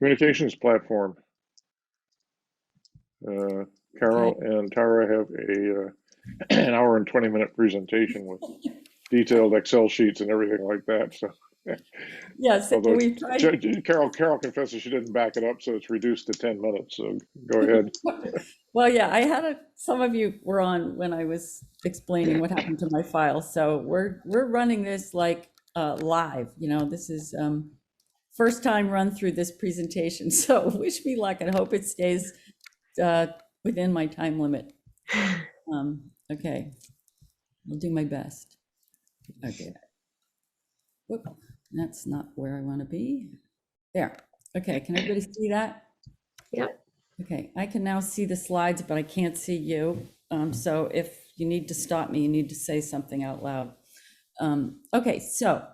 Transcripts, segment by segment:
Communications platform. Carol Okay. and Tara have an hour and 20-minute presentation with detailed Excel sheets and everything like that. So, Yes, although we've tried. Carol confesses she didn't back it up, so it's reduced to 10 minutes. So go ahead. Well, yeah, I had some of you were on when I was explaining what happened to my file. So we're running this like live. You know, this is first time run through this presentation. So wish me luck and hope it stays within my time limit. Okay, I'll do my best. Okay. Whoop, that's not where I want to be. There. Okay, can everybody see that? Yeah. Okay, I can now see the slides, but I can't see you. So if you need to stop me, you need to say something out loud. Okay, so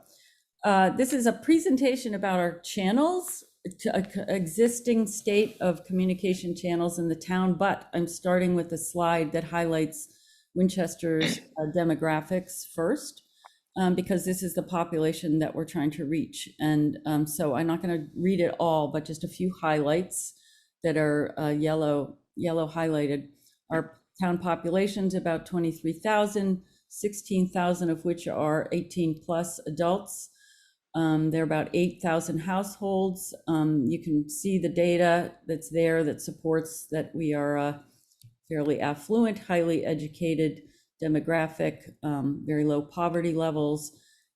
this is a presentation about our channels, existing state of communication channels in the town, but I'm starting with a slide that highlights Winchester's demographics first, because this is the population that we're trying to reach. And so I'm not going to read it all, but just a few highlights that are yellow highlighted. Our town population's about 23,000, 16,000 of which are 18 plus adults. There are about 8,000 households. You can see the data that's there that supports that we are fairly affluent, highly educated demographic, very low poverty levels.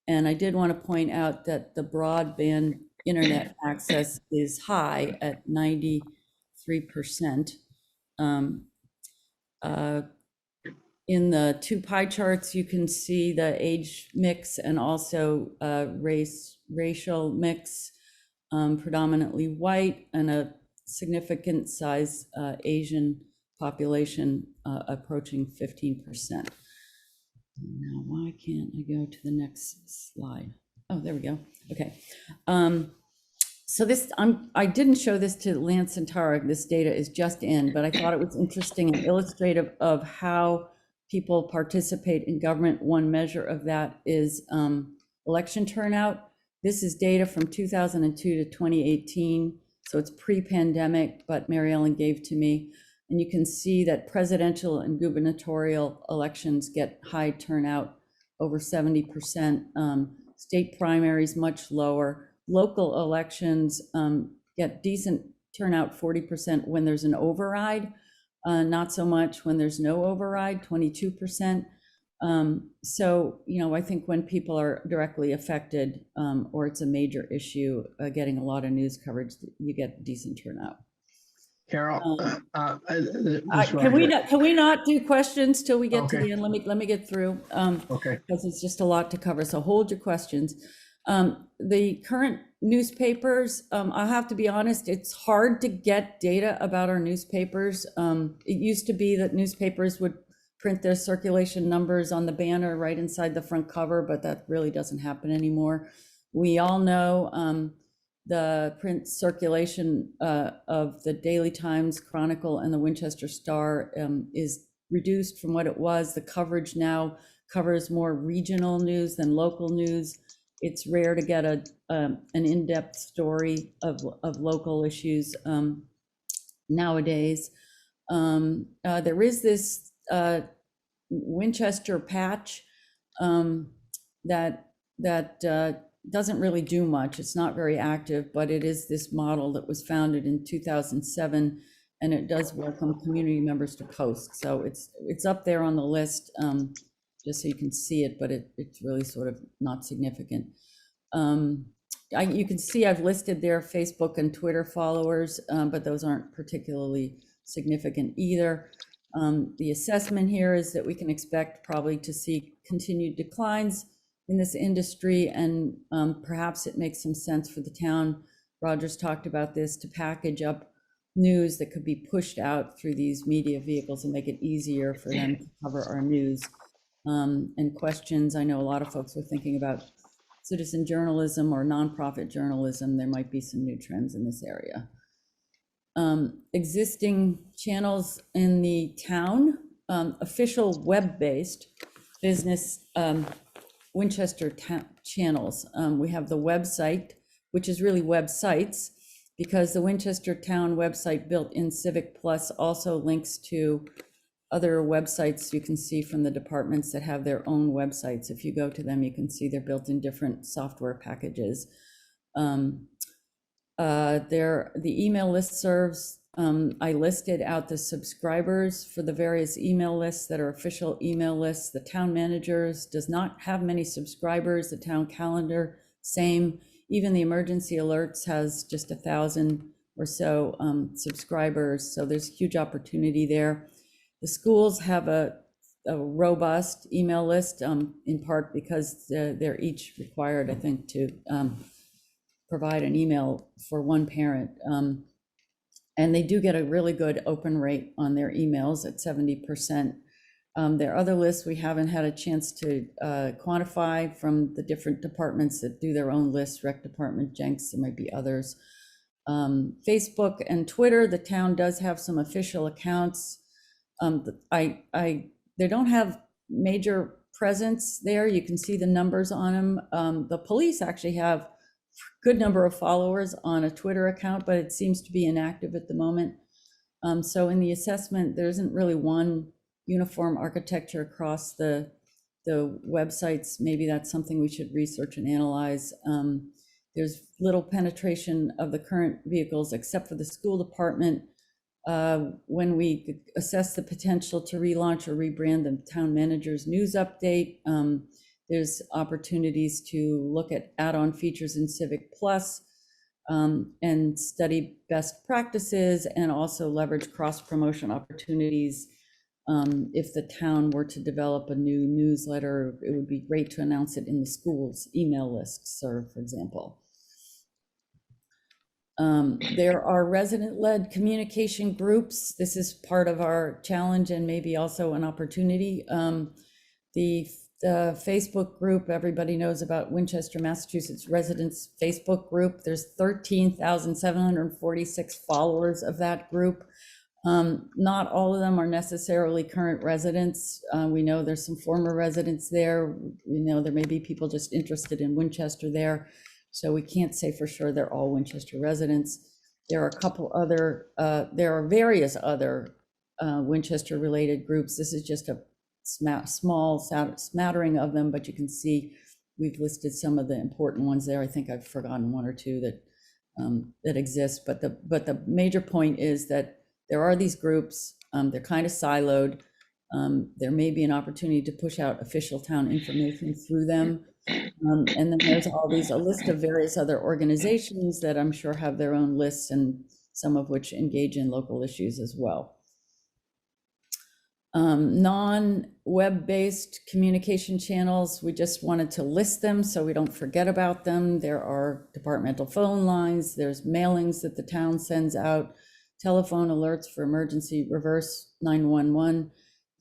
And I did want to point out that the broadband internet access is high at 93%. In the two pie charts, you can see the age mix and also racial mix, predominantly white, and a significant size Asian population approaching 15%. Now, why can't I go to the next slide? Oh, there we go. Okay. So this, I didn't show this to Lance and Tara, this data is just in, but I thought it was interesting and illustrative of how people participate in government. One measure of that is election turnout. This is data from 2002 to 2018, so it's pre-pandemic, but Mary Ellen gave to me. And you can see that presidential and gubernatorial elections get high turnout, over 70%. State primaries much lower. Local elections get decent turnout, 40% when there's an override, not so much when there's no override, 22%. So, you know, I think when people are directly affected or it's a major issue, getting a lot of news coverage, you get decent turnout. Carol, can we not do questions till we get to the end? Let me get through. Okay. Because it's just a lot to cover. So hold your questions. The current newspapers, I'll have to be honest, it's hard to get data about our newspapers. It used to be that newspapers would print their circulation numbers on the banner right inside the front cover, but that really doesn't happen anymore. We all know the print circulation of the Daily Times, Chronicle, and the Winchester Star is reduced from what it was. The coverage now covers more regional news than local news. It's rare to get an in-depth story of local issues nowadays. There is this Winchester patch that doesn't really do much. It's not very active, but it is this model that was founded in 2007, and it does welcome community members to post. So it's up there on the list, just so you can see it, but it's really sort of not significant. You can see I've listed their Facebook and Twitter followers, but those aren't particularly significant either. The assessment here is that we can expect probably to see continued declines in this industry, and perhaps it makes some sense for the town. Roger's talked about this, to package up news that could be pushed out through these media vehicles and make it easier for them to cover our news. And questions, I know a lot of folks are thinking about citizen journalism or nonprofit journalism. There might be some new trends in this area. Existing channels in the town, official web-based business Winchester channels. We have the website, which is really websites, because the Winchester Town website built in Civic Plus also links to other websites you can see from the departments that have their own websites. If you go to them, you can see they're built in different software packages. The email listservs, I listed out the subscribers for the various email lists that are official email lists. The town managers does not have many subscribers. The town calendar, same. Even the emergency alerts has just 1,000 or so subscribers. So there's huge opportunity there. The schools have a robust email list, in part because they're each required, I think, to provide an email for one parent. And they do get a really good open rate on their emails at 70%. There are other lists we haven't had a chance to quantify from the different departments that do their own lists, Rec Department, Jenks, there might be others. Facebook and Twitter, the town does have some official accounts. They don't have major presence there. You can see the numbers on them. The police actually have good number of followers on a Twitter account, but it seems to be inactive at the moment. So in the assessment, there isn't really one uniform architecture across the websites. Maybe that's something we should research and analyze. There's little penetration of the current vehicles except for the school department. When we assess the potential to relaunch or rebrand the town manager's news update, there's opportunities to look at add-on features in Civic Plus and study best practices, and also leverage cross-promotion opportunities. If the town were to develop a new newsletter, it would be great to announce it in the school's email lists, for example. There are resident-led communication groups. This is part of our challenge and maybe also an opportunity. The Facebook group, everybody knows about Winchester, Massachusetts residents Facebook group. There's 13,746 followers of that group. Not all of them are necessarily current residents. We know there's some former residents there. We know there may be people just interested in Winchester there. So we can't say for sure they're all Winchester residents. There are a couple other, there are various other Winchester related groups. This is just a small smattering of them, but you can see we've listed some of the important ones there. I think I've forgotten one or two that that exist, but the major point is that there are these groups. They're kind of siloed. There may be an opportunity to push out official town information through them. And then there's a list of various other organizations that I'm sure have their own lists, and some of which engage in local issues as well. Non-web-based communication channels, we just wanted to list them so we don't forget about them. There are departmental phone lines, there's mailings that the town sends out, telephone alerts for emergency reverse 911,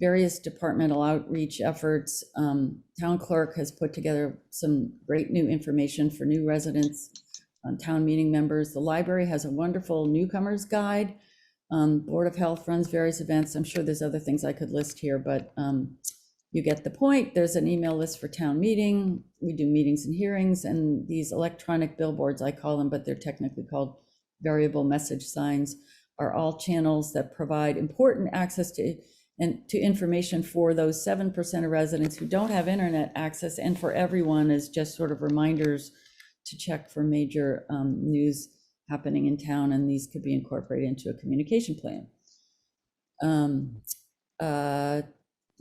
various departmental outreach efforts. Town clerk has put together some great new information for new residents, town meeting members. The library has a wonderful newcomers guide. Board of Health runs various events. I'm sure there's other things I could list here, but you get the point. There's an email list for town meeting. We do meetings and hearings, and these electronic billboards, I call them, but they're technically called variable message signs, are all channels that provide important access to information for those 7% of residents who don't have internet access, and for everyone as just sort of reminders to check for major news happening in town, and these could be incorporated into a communication plan.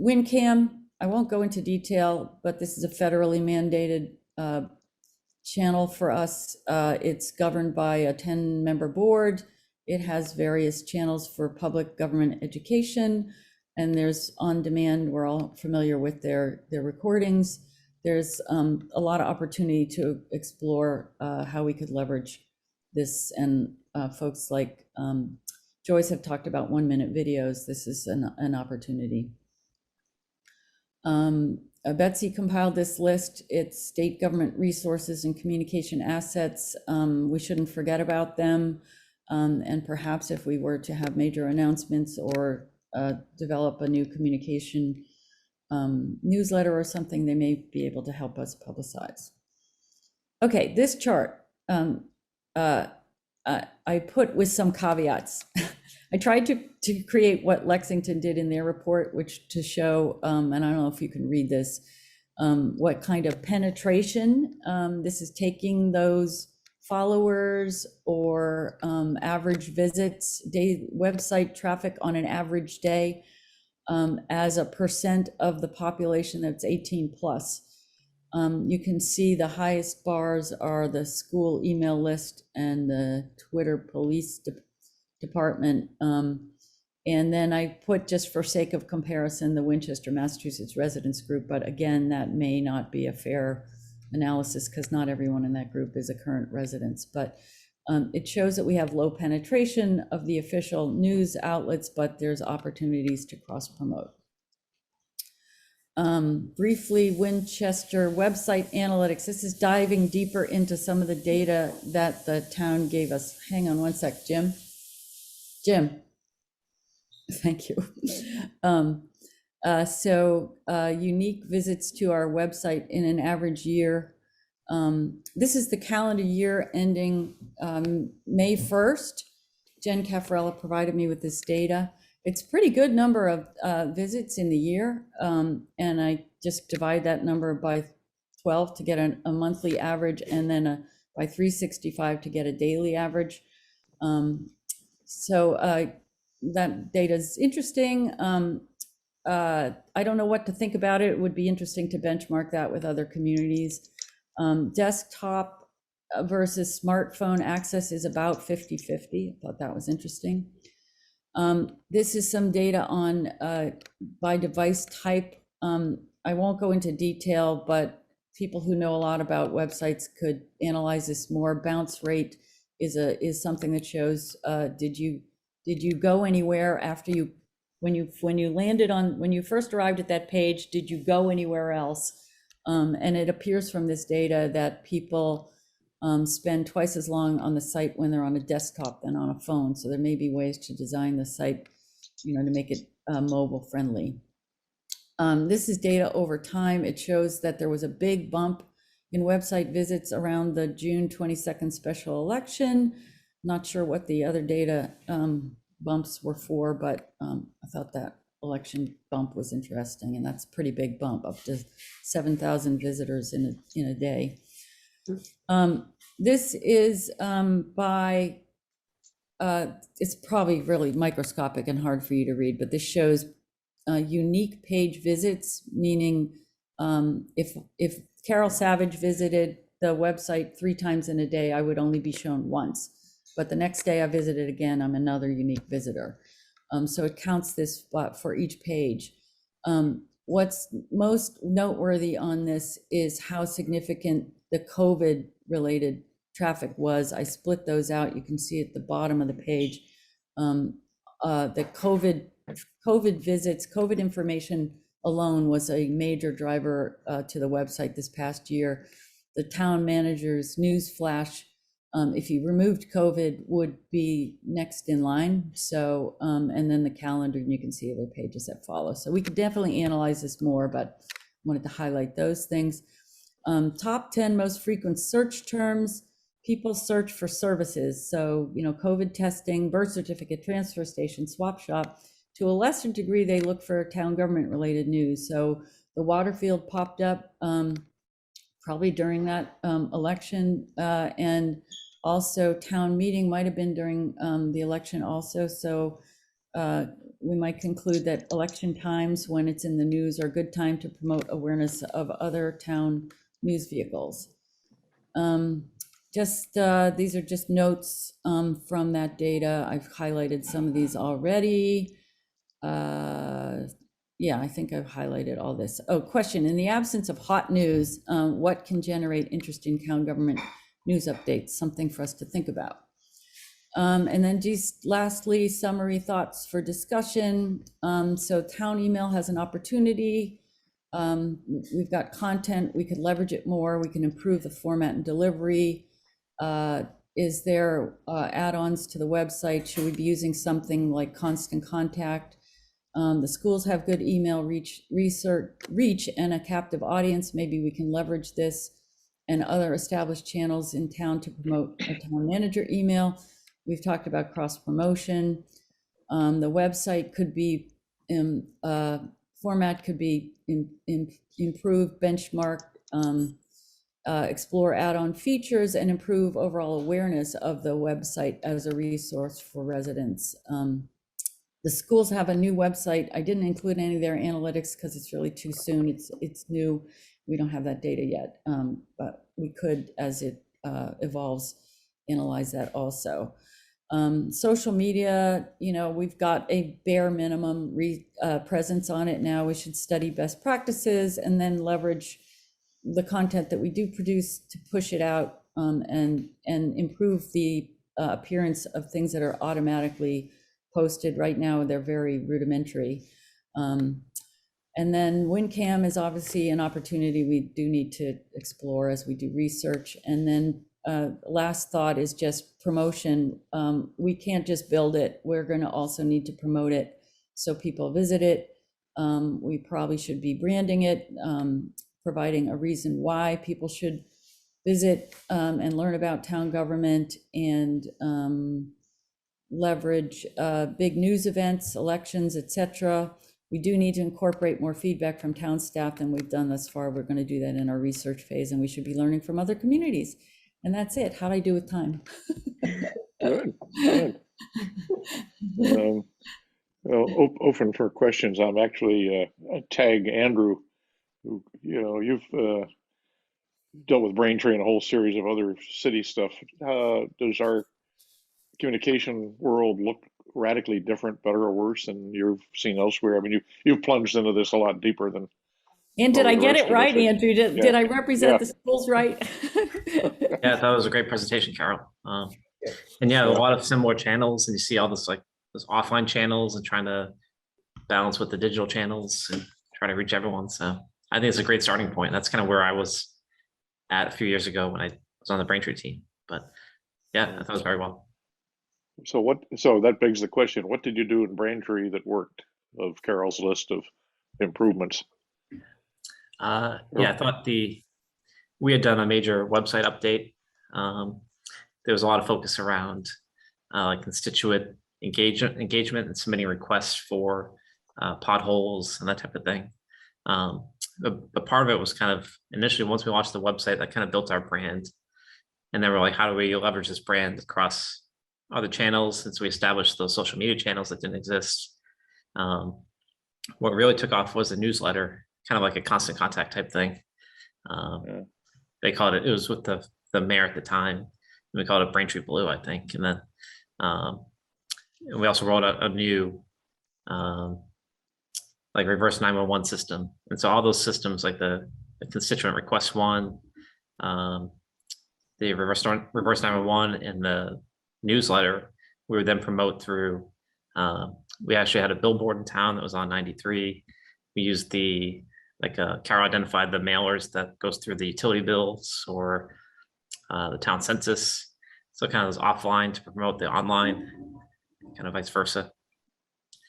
WinCam, I won't go into detail, but this is a federally mandated channel for us. It's governed by a 10-member board. It has various channels for public government education, and there's on demand. We're all familiar with their recordings. There's a lot of opportunity to explore how we could leverage this, and folks like Joyce have talked about 1-minute videos. This is an opportunity. Betsy compiled this list. It's state government resources and communication assets. We shouldn't forget about them. And perhaps if we were to have major announcements or develop a new communication newsletter or something, they may be able to help us publicize. Okay, this chart. I put with some caveats. I tried to create what Lexington did in their report, which to show, and I don't know if you can read this, what kind of penetration this is taking those followers or average visits, website traffic on an average day as a percent of the population that's 18 plus. You can see the highest bars are the school email list and the Twitter police department. And then I put, just for sake of comparison, the Winchester, Massachusetts residents group, but again, that may not be a fair analysis because not everyone in that group is a current resident. But it shows that we have low penetration of the official news outlets, but there's opportunities to cross-promote. Briefly, Winchester website analytics. This is diving deeper into some of the data that the town gave us. Hang on one sec, Jim. Jim, thank you. Unique visits to our website in an average year. This is the calendar year ending May 1st. Jen Caffarella provided me with this data. It's a pretty good number of visits in the year, and I just divide that number by 12 to get a monthly average, and then by 365 to get a daily average. That data is interesting. I don't know what to think about it. It would be interesting to benchmark that with other communities. Desktop versus smartphone access is about 50-50. I thought that was interesting. This is some data on by device type. I won't go into detail, but people who know a lot about websites could analyze this more. Bounce rate is something that shows did you go anywhere after when you first arrived at that page, did you go anywhere else? And it appears from this data that people spend twice as long on the site when they're on a desktop than on a phone. So there may be ways to design the site, to make it mobile friendly. This is data over time. It shows that there was a big bump in website visits around the June 22nd special election. Not sure what the other data bumps were for, but I thought that election bump was interesting, and that's a pretty big bump, up to 7,000 visitors in a day. This is by, it's probably really microscopic and hard for you to read, but this shows unique page visits, meaning if Carol Savage visited the website 3 times in a day, I would only be shown once. But the next day I visited again, I'm another unique visitor. So it counts this for each page. What's most noteworthy on this is how significant the COVID related traffic was. I split those out. You can see at the bottom of the page, the COVID visits, COVID information alone was a major driver to the website this past year. The town manager's news flash, if you removed COVID, would be next in line. So, and then the calendar, and you can see the pages that follow. So we could definitely analyze this more, but wanted to highlight those things. Top 10 most frequent search terms. People search for services. So, COVID testing, birth certificate, transfer station, swap shop. To a lesser degree, they look for town government related news. So the Waterfield popped up probably during that election, and also town meeting might have been during the election also. So we might conclude that election times when it's in the news are a good time to promote awareness of other town news vehicles. These are just notes from that data. I've highlighted some of these already. Yeah, I think I've highlighted all this. Oh, question, in the absence of hot news, what can generate interest in town government news updates? Something for us to think about. And then just lastly, summary thoughts for discussion. So town email has an opportunity. We've got content, we could leverage it more, we can improve the format and delivery. Is there add-ons to the website? Should we be using something like Constant Contact? The schools have good email reach and a captive audience. Maybe we can leverage this and other established channels in town to promote a town manager email. We've talked about cross promotion. The website could be, format could be improved, benchmark, explore add-on features, and improve overall awareness of the website as a resource for residents. The schools have a new website. I didn't include any of their analytics because it's really too soon. It's new. We don't have that data yet, but we could, as it evolves, analyze that also. Social media, we've got a bare minimum presence on it now. We should study best practices and then leverage the content that we do produce to push it out, and improve the appearance of things that are automatically posted. Right now, they're very rudimentary. And then WinCam is obviously an opportunity we do need to explore as we do research. And then last thought is just promotion. We can't just build it. We're going to also need to promote it so people visit it. We probably should be branding it, providing a reason why people should visit and learn about town government, and leverage big news events, elections, etc. We do need to incorporate more feedback from town staff than we've done thus far. We're going to do that in our research phase, and we should be learning from other communities. And that's it. How'd I do with time? Good, good. Well, open for questions. I'm actually tag Andrew, who, you've dealt with Braintree and a whole series of other city stuff. Does our communication world look radically different, better or worse than you've seen elsewhere? I mean, you've plunged into this a lot deeper than. And did I get it right, Andrew? Did I represent the schools right? Yeah, that was a great presentation, Carol. And yeah, a lot of similar channels, and you see all this those offline channels and trying to balance with the digital channels and try to reach everyone. So I think it's a great starting point. That's kind of where I was at a few years ago when I was on the Braintree team. But yeah, I thought it was very well. So that begs the question, what did you do in Braintree that worked, of Carol's list of improvements? Yeah, I thought we had done a major website update. There was a lot of focus around like constituent engagement and submitting requests for potholes and that type of thing. But part of it was kind of initially, once we launched the website, that kind of built our brand. And then we're like, how do we leverage this brand across other channels? Since we established those social media channels that didn't exist. What really took off was a newsletter, kind of like a constant contact type thing. They called it was with the mayor at the time. And we called it Braintree Blue, I think. And then and we also rolled out a new like reverse 911 system. And so all those systems, like the constituent request one, the reverse 911 and the newsletter, we would then promote through. We actually had a billboard in town that was on 93. We used Carol identified the mailers that goes through the utility bills or the town census. So kind of was offline to promote the online, kind of vice versa.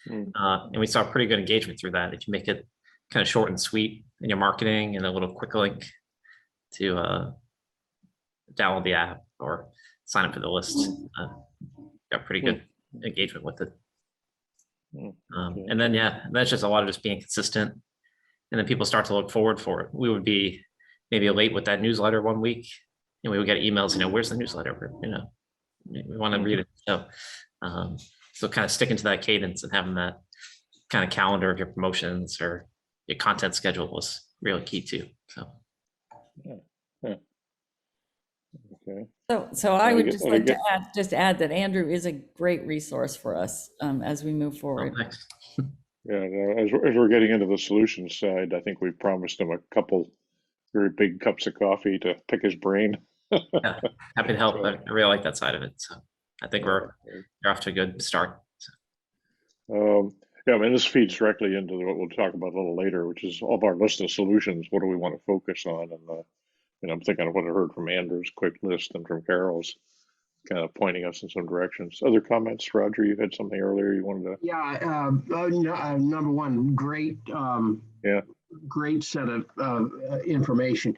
And we saw pretty good engagement through that. If you make it kind of short and sweet in your marketing and a little quick link to download the app or sign up for the list, got pretty good engagement with it. And then, yeah, that's just a lot of just being consistent. And then people start to look forward for it. We would be maybe late with that newsletter one week, and we would get emails, where's the newsletter? We want to read it. So kind of sticking to that cadence and having that kind of calendar of your promotions or your content schedule was really key too. So. Okay. So I would just like to add that Andrew is a great resource for us as we move forward. Oh, thanks. Yeah, as we're getting into the solutions side, I think we've promised him a couple very big cups of coffee to pick his brain. Yeah, happy to help. I really like that side of it. So I think we're off to a good start. Yeah, I mean, this feeds directly into what we'll talk about a little later, which is all of our list of solutions. What do we want to focus on? And I'm thinking of what I heard from Andrew's quick list and from Carol's, kind of pointing us in some directions. Other comments, Roger? You had something earlier you wanted to. Yeah, number one, great. Great set of information.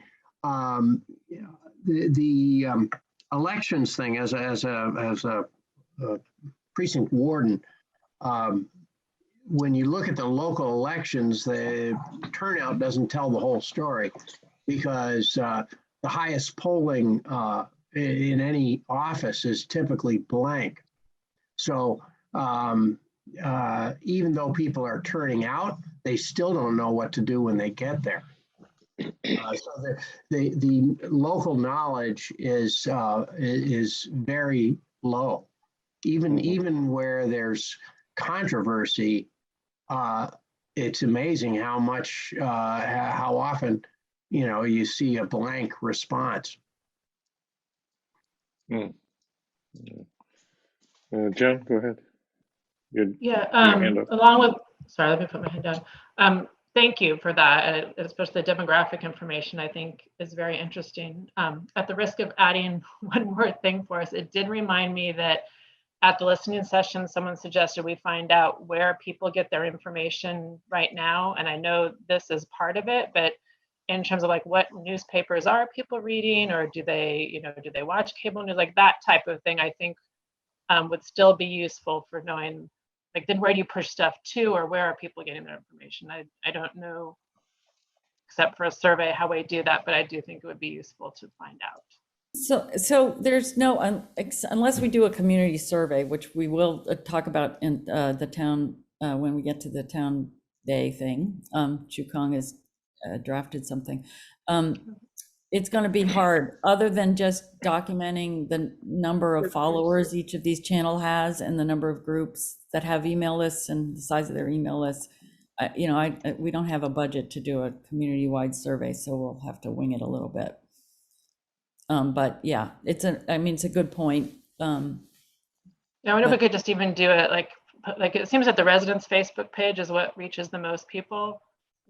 The elections thing as a precinct warden, when you look at the local elections, the turnout doesn't tell the whole story, because the highest polling in any office is typically blank. So even though people are turning out, they still don't know what to do when they get there. So the local knowledge is very low. Even where there's controversy, it's amazing how often, you see a blank response. Jen, go ahead. Yeah, hand up. along with, sorry, let me put my hand down. Thank you for that, especially the demographic information, I think is very interesting. At the risk of adding one more thing for us, it did remind me that at the listening session, someone suggested we find out where people get their information right now. And I know this is part of it, but in terms of like what newspapers are people reading, or do they watch cable news, like that type of thing, I think would still be useful for knowing, like, then where do you push stuff to, or where are people getting their information? I don't know, except for a survey, how we do that, but I do think it would be useful to find out. So there's no, unless we do a community survey, which we will talk about in the town when we get to the town day thing. Chukong has drafted something. It's going to be hard, other than just documenting the number of followers each of these channel has and the number of groups that have email lists and the size of their email lists. We don't have a budget to do a community-wide survey, so we'll have to wing it a little bit. But yeah, it's a good point. Yeah, I wonder if we could just even do it like it seems that the residents' Facebook page is what reaches the most people.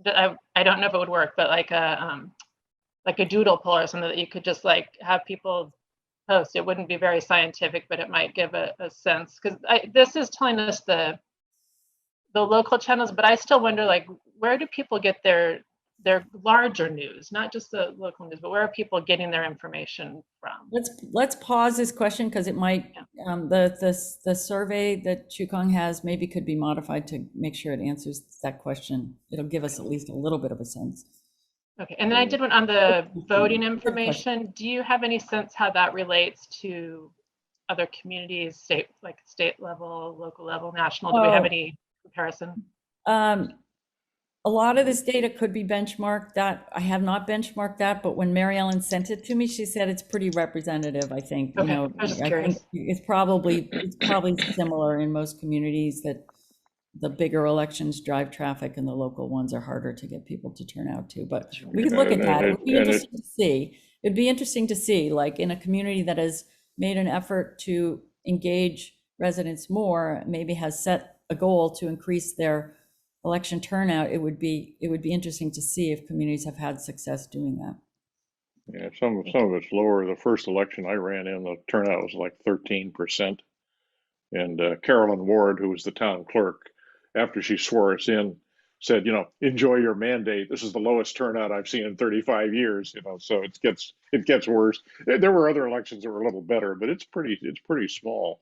I don't know if it would work, but like a doodle poll or something that you could just like have people post. It wouldn't be very scientific, but it might give a sense, because this is telling us the local channels, but I still wonder, like, where do people get their larger news, not just the local news, but where are people getting their information from? Let's pause this question, because it might, the survey that Chukong has maybe could be modified to make sure it answers that question. It'll give us at least a little bit of a sense. Okay, and then I did one on the voting information. Do you have any sense how that relates to other communities, state level, local level, national? Do we have any comparison? A lot of this data could be benchmarked. That I have not benchmarked that, but when Mary Ellen sent it to me, she said it's pretty representative. I think, okay, I was just curious. think it's probably similar in most communities, that the bigger elections drive traffic and the local ones are harder to get people to turn out to. But we could look at that. It would be interesting to see. It'd be interesting to see, like, in a community that has made an effort to engage residents more, maybe has set a goal to increase their election turnout. It would be interesting to see if communities have had success doing that. Yeah, some of it's lower. The first election I ran in, the turnout was like 13%. And Carolyn Ward, who was the town clerk, after she swore us in, said, enjoy your mandate. This is the lowest turnout I've seen in 35 years. So it gets worse. There were other elections that were a little better, but it's pretty small,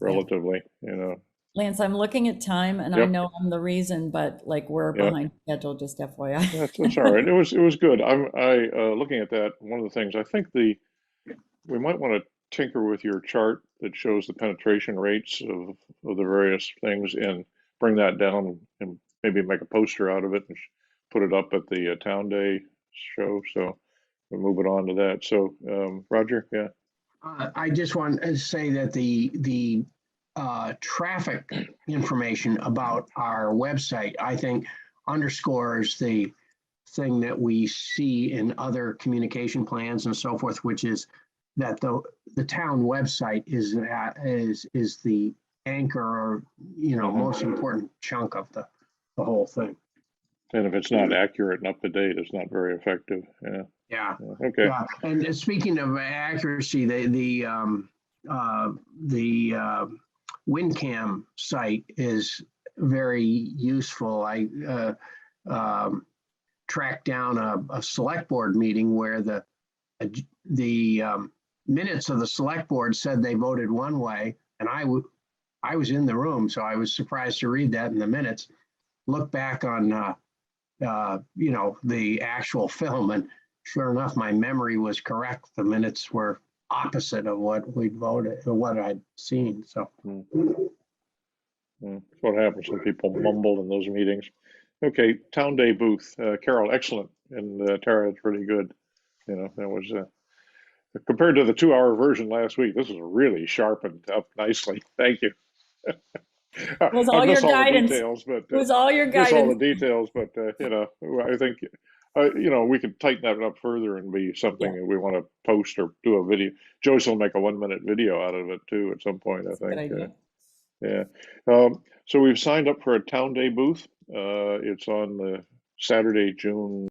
relatively. Lance, I'm looking at time, and I know I'm the reason, but like we're behind schedule. Just FYI. That's all right. It was good. I looking at that. One of the things I think we might want to tinker with your chart that shows the penetration rates of the various things and bring that down and maybe make a poster out of it and put it up at the town day show. So we'll move it on to that. So Roger, yeah. I just want to say that the traffic information about our website, I think, underscores the thing that we see in other communication plans and so forth, which is that the town website is the anchor, or most important chunk of the whole thing. And if it's not accurate and up to date, it's not very effective. Yeah. Okay. Yeah. And speaking of accuracy, the WinCam site is very useful. I tracked down a select board meeting where the minutes of the select board said they voted one way, And I was in the room, so I was surprised to read that in the minutes. Look back on, you know, the actual film, and sure enough, my memory was correct. The minutes were opposite of what we'd voted, or what I'd seen, so. That's what happens when people mumble in those meetings. Okay, Town Day booth. Carol, excellent. And Tara, it's really good. You know, that was compared to the 2-hour version last week, this was really sharpened up nicely. Thank you. It was I all your miss all the guidance. details, but It was all your miss all the guidance. details, but you know, I think you know, we could tighten that up further and be something Yeah. that we want to post or do a video. Joyce will make a 1-minute video out of it too at some point, I That's a good think. idea. Yeah. So we've signed up for a Town Day booth. It's on the Saturday, June